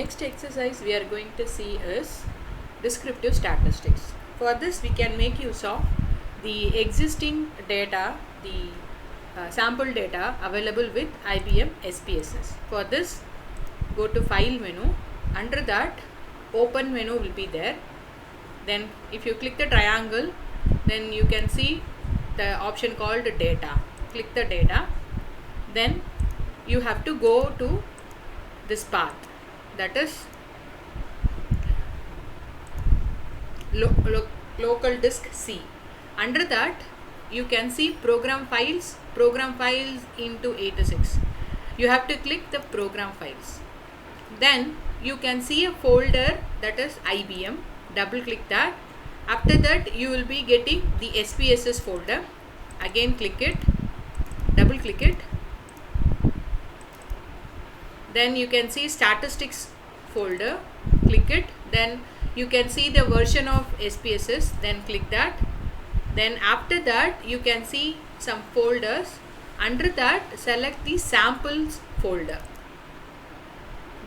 next exercise we are going to see is descriptive statistics. For this we can make use of the existing data, the sample data available with IBM SPSS. For this, go to file menu. Under that, open menu will be there. Then if you click the triangle, then you can see the option called data. Click the data. Then you have to go to this path, that is local disk C. Under that you can see program files into 86. You have to click the program files. Then you can see a folder, that is IBM. Double click that. After that you will be getting the SPSS folder. Again click it, double click it. Then you can see statistics folder, click it. Then you can see the version of SPSS, then click that. Then after that you can see some folders. Under that select the samples folder.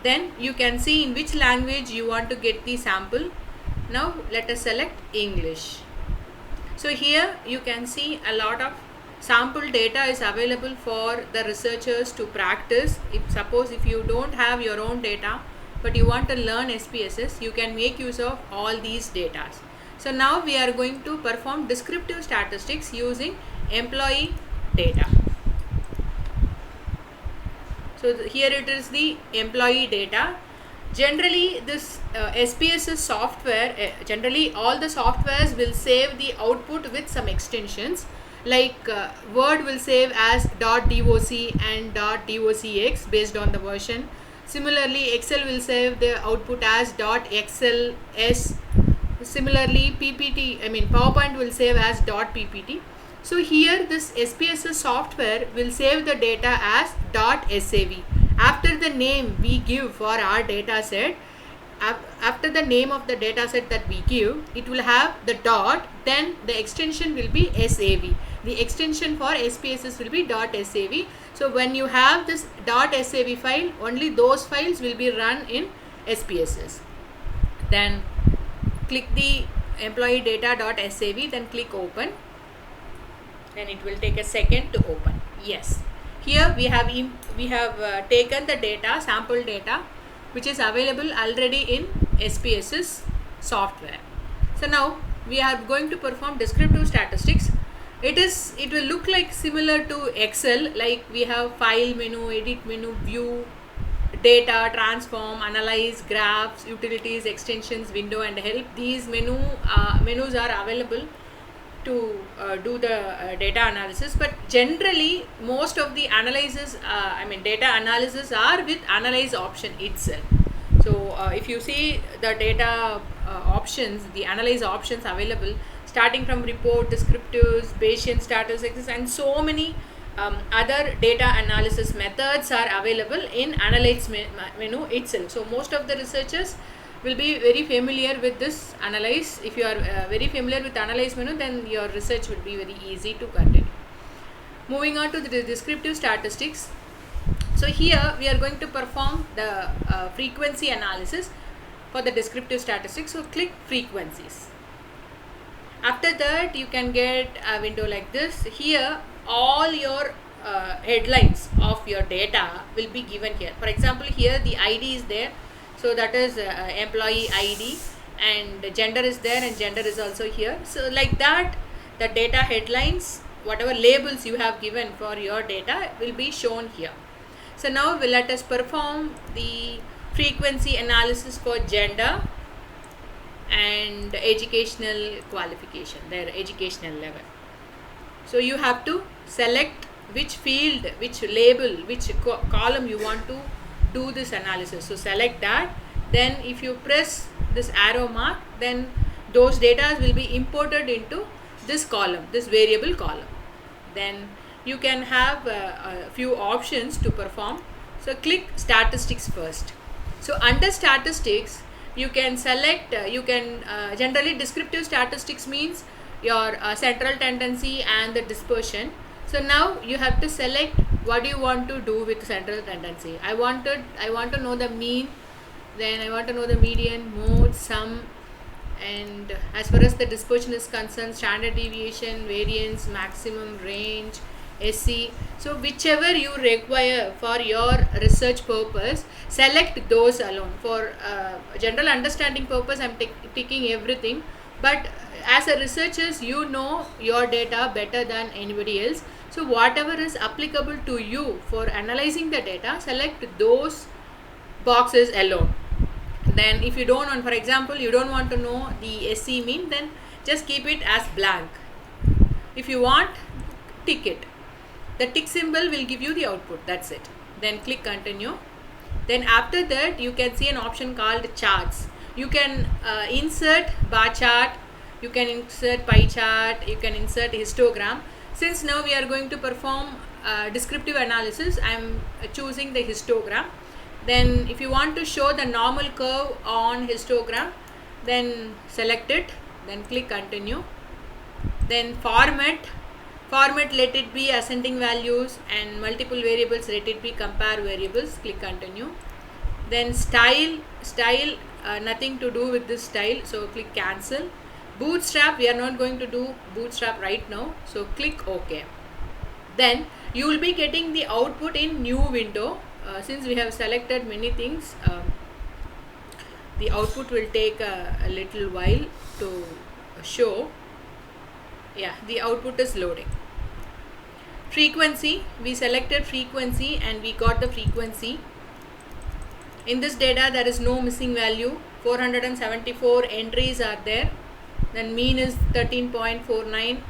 Then you can see in which language you want to get the sample. Now let us select English. So here you can see a lot of sample data is available for the researchers to practice. Suppose if you don't have your own data but you want to learn SPSS, you can make use of all these data. So now we are going to perform descriptive statistics using employee data. So here it is the employee data. Generally this SPSS software, generally all the softwares will save the output with some extensions. Like Word will save as .doc and .docx based on the version. Similarly, Excel will save the output as .xls. Similarly, PowerPoint will save as .ppt. So here this SPSS software will save the data as .sav. After the name we give for our data set, after the name of the data set that we give, it will have the dot, then the extension will be SAV. The extension for SPSS will be .sav. So when you have this .sav file, only those files will be run in SPSS. Then click the employee data.sav, then click open. Then it will take a second to open. Yes. Here we have taken the data, sample data, which is available already in SPSS software. So now we are going to perform descriptive statistics. It will look like similar to Excel, like we have file menu, edit menu, view, data, transform, analyze, graphs, utilities, extensions, window and help. These menus are available to do the data analysis, but generally most of the data analysis are with analyze option itself. So if you see the data options, the analyze options available, starting from report, descriptives, Bayesian statistics and so many other data analysis methods are available in analyze menu itself. So most of the researchers will be very familiar with this analyze. If you are very familiar with analyze menu, then your research will be very easy to continue. Moving on to the descriptive statistics. So here we are going to perform the frequency analysis for the descriptive statistics. So click frequencies. After that you can get a window like this. Here all your headlines of your data will be given here. For example, here the ID is there. So that is employee ID, and gender is there, and gender is also here. So like that, the data headlines, whatever labels you have given for your data will be shown here. So now let us perform the frequency analysis for gender and educational qualification, their educational level. So you have to select which field, which label, which column you want to do this analysis. So select that. Then if you press this arrow mark, then those data will be imported into this column, this variable column. Then you can have a few options to perform. So click statistics first. So under statistics you can select, generally descriptive statistics means your central tendency and the dispersion. So now you have to select what do you want to do with central tendency. I want to know the mean, Then I want to know the median, mode, sum, and as far as the dispersion is concerned, standard deviation, variance, maximum, range, SC. So whichever you require for your research purpose, select those alone. For general understanding purpose, I'm taking everything, but as a researchers, you know your data better than anybody else. So whatever is applicable to you for analyzing the data, select those boxes alone. Then if you don't want, for example, you don't want to know the SC mean, then just keep it as blank. If you want, tick it. The tick symbol will give you the output. That's it. Then click continue. Then after that, you can see an option called charts. You can insert bar chart, you can insert pie chart, you can insert histogram. Since now we are going to perform descriptive analysis, I am choosing the histogram. Then if you want to show the normal curve on histogram, then select it, then click continue. Then format, let it be ascending values, and multiple variables, let it be compare variables, click continue. Then style, nothing to do with this style, so click cancel. Bootstrap, we are not going to do bootstrap right now, so click OK. Then you will be getting the output in new window. Since we have selected many things, the output will take a little while to show. Yeah, the output is loading. Frequency, we selected frequency and we got the frequency. In this data there is no missing value. 474 entries are there. Then mean is 13.49,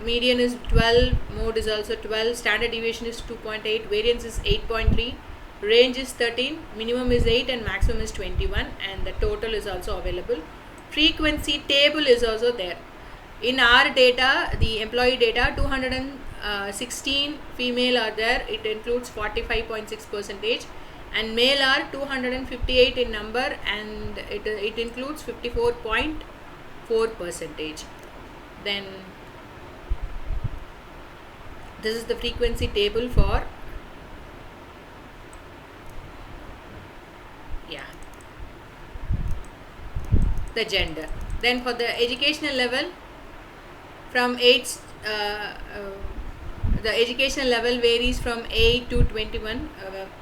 median is 12, mode is also 12, standard deviation is 2.8, variance is 8.3, range is 13, minimum is 8 and maximum is 21, and the total is also available. Frequency table is also there. In our data, the employee data, 216 female are there, it includes 45.6%, and male are 258 in number, and it includes 54.4%. Then this is the frequency table for the gender. Then for the educational level, from 8 the educational level varies from 8 to 21.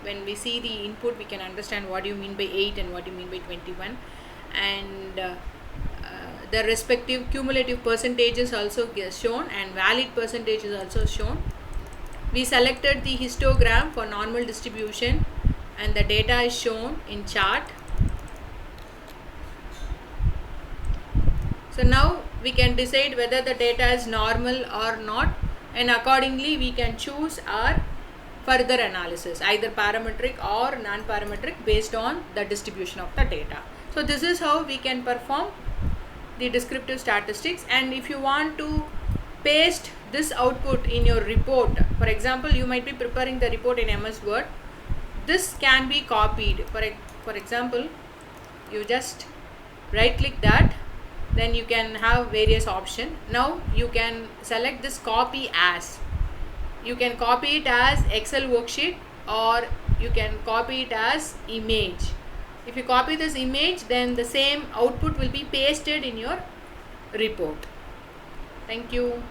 When we see the input, we can understand what you mean by 8 and what you mean by 21, and the respective cumulative percentages also shown, and valid percentage is also shown. We selected the histogram for normal distribution, and the data is shown in chart. So now we can decide whether the data is normal or not, and accordingly we can choose our further analysis, either parametric or non-parametric, based on the distribution of the data. So this is how we can perform the descriptive statistics. And if you want to paste this output in your report, for example, you might be preparing the report in MS Word, this can be copied. For example, you just right click that, then you can have various options. Now you can select this copy as. You can copy it as Excel worksheet, or you can copy it as image. If you copy this image, then the same output will be pasted in your report. Thank you.